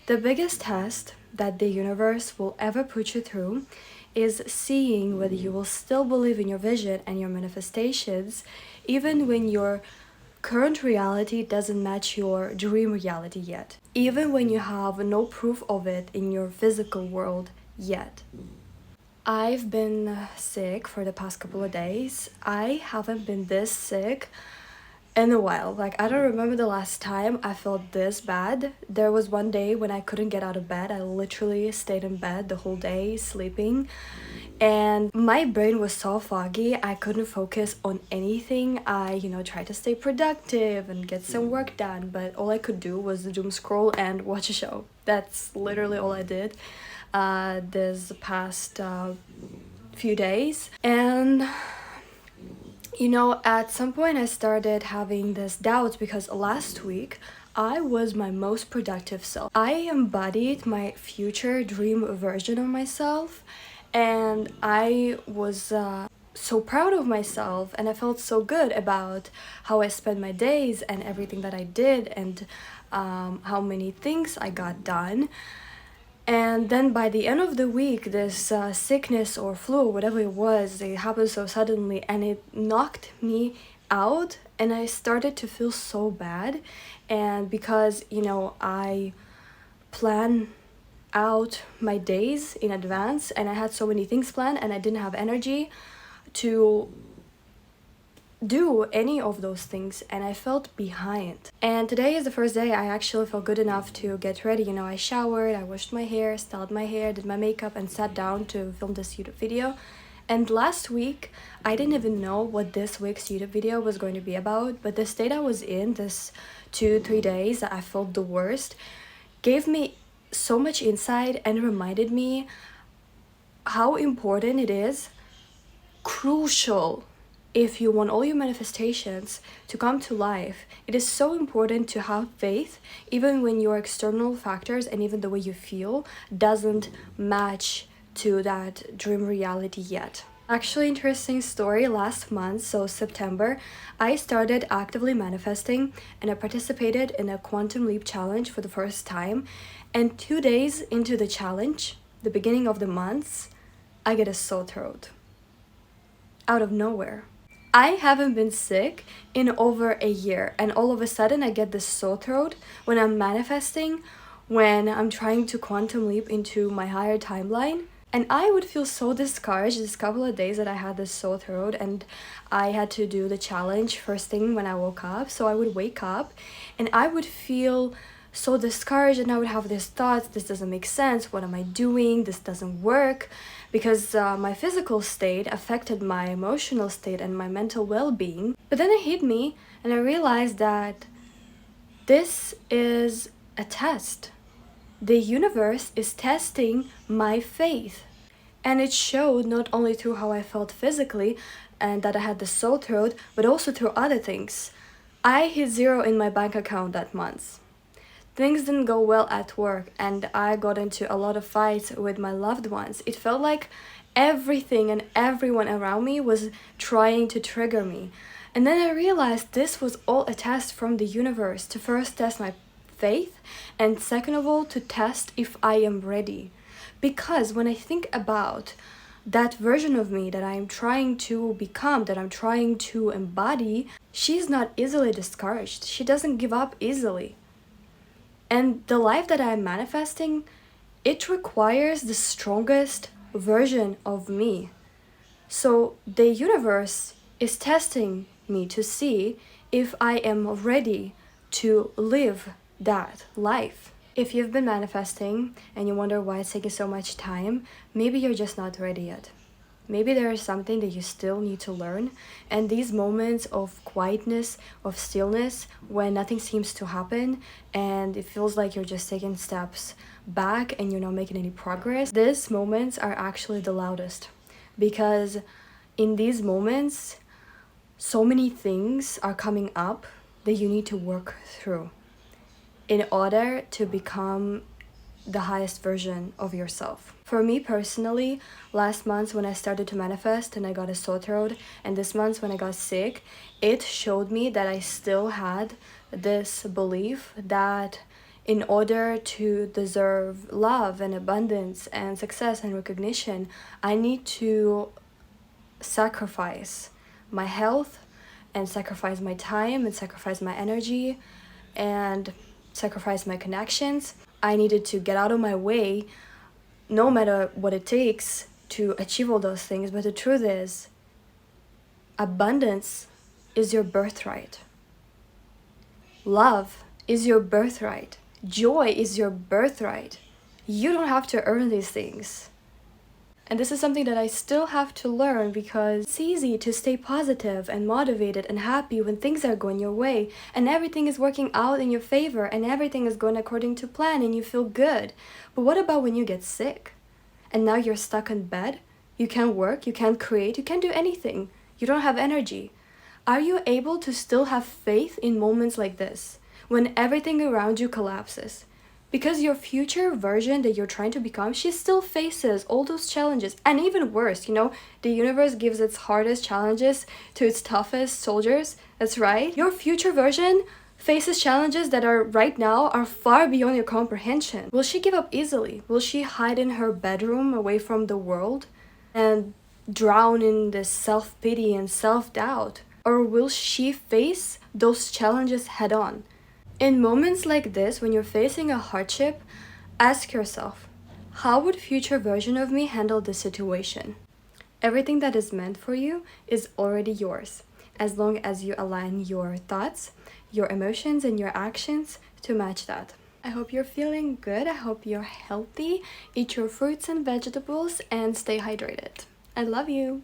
The biggest test that the universe will ever put you through is seeing whether you will still believe in your vision and your manifestations, even when your current reality doesn't match your dream reality yet, even when you have no proof of it in your physical world yet. I've been sick for the past couple of days. I haven't been this sick in a while. Like, I don't remember the last time I felt this bad. There was one day when I couldn't get out of bed. I literally stayed in bed the whole day sleeping, and my brain was so foggy. I couldn't focus on anything. I tried to stay productive and get some work done, but all I could do was doom scroll and watch a show. That's literally all I did this past few days. And at some point I started having this doubts because last week I was my most productive self. I embodied my future dream version of myself, and I was so proud of myself, and I felt so good about how I spent my days and everything that I did, and how many things I got done. And then by the end of the week, this sickness or flu or whatever it was, it happened so suddenly and it knocked me out, and I started to feel so bad. And because, I plan out my days in advance and I had so many things planned and I didn't have energy to do any of those things, and I felt behind. And today is the first day I actually felt good enough to get ready. I showered, I washed my hair, styled my hair, did my makeup, and sat down to film this YouTube video. And last week I didn't even know what this week's YouTube video was going to be about, but the state I was in, this 2-3 days that I felt the worst, gave me so much insight and reminded me how important it is, crucial, if you want all your manifestations to come to life. It is so important to have faith even when your external factors and even the way you feel doesn't match to that dream reality yet. Actually, interesting story. Last month, so September, I started actively manifesting and I participated in a quantum leap challenge for the first time. And 2 days into the challenge, the beginning of the month, I get a sore throat out of nowhere. I haven't been sick in over a year, and all of a sudden I get this sore throat when I'm manifesting, when I'm trying to quantum leap into my higher timeline. And I would feel so discouraged this couple of days that I had this sore throat and I had to do the challenge first thing when I woke up. So I would wake up and I would feel so discouraged, and I would have these thoughts: this doesn't make sense, what am I doing, this doesn't work, because my physical state affected my emotional state and my mental well-being. But then it hit me and I realized that this is a test. The universe is testing my faith, and it showed not only through how I felt physically and that I had the sore throat, but also through other things. I hit zero in my bank account that month. Things didn't go well at work and I got into a lot of fights with my loved ones. It felt like everything and everyone around me was trying to trigger me. And then I realized this was all a test from the universe to first test my faith, and second of all to test if I am ready. Because when I think about that version of me that I'm trying to become, that I'm trying to embody, she's not easily discouraged. She doesn't give up easily. And the life that I'm manifesting, it requires the strongest version of me. So the universe is testing me to see if I am ready to live that life. If you've been manifesting and you wonder why it's taking so much time, maybe you're just not ready yet. Maybe there is something that you still need to learn, and these moments of quietness, of stillness, when nothing seems to happen and it feels like you're just taking steps back and you're not making any progress, these moments are actually the loudest, because in these moments so many things are coming up that you need to work through in order to become the highest version of yourself. For me personally, last month when I started to manifest and I got a sore throat, and this month when I got sick, it showed me that I still had this belief that in order to deserve love and abundance and success and recognition, I need to sacrifice my health and sacrifice my time and sacrifice my energy and sacrifice my connections. I needed to get out of my way, no matter what it takes, to achieve all those things. But the truth is, abundance is your birthright. Love is your birthright. Joy is your birthright. You don't have to earn these things. And this is something that I still have to learn, because it's easy to stay positive and motivated and happy when things are going your way and everything is working out in your favor and everything is going according to plan and you feel good. But what about when you get sick and now you're stuck in bed? You can't work, you can't create, you can't do anything. You don't have energy. Are you able to still have faith in moments like this, when everything around you collapses? Because your future version that you're trying to become, she still faces all those challenges. And even worse, the universe gives its hardest challenges to its toughest soldiers. That's right. Your future version faces challenges that are right now are far beyond your comprehension. Will she give up easily? Will she hide in her bedroom away from the world and drown in this self-pity and self-doubt? Or will she face those challenges head on? In moments like this, when you're facing a hardship, ask yourself, how would future version of me handle this situation? Everything that is meant for you is already yours, as long as you align your thoughts, your emotions, and your actions to match that. I hope you're feeling good. I hope you're healthy. Eat your fruits and vegetables and stay hydrated. I love you.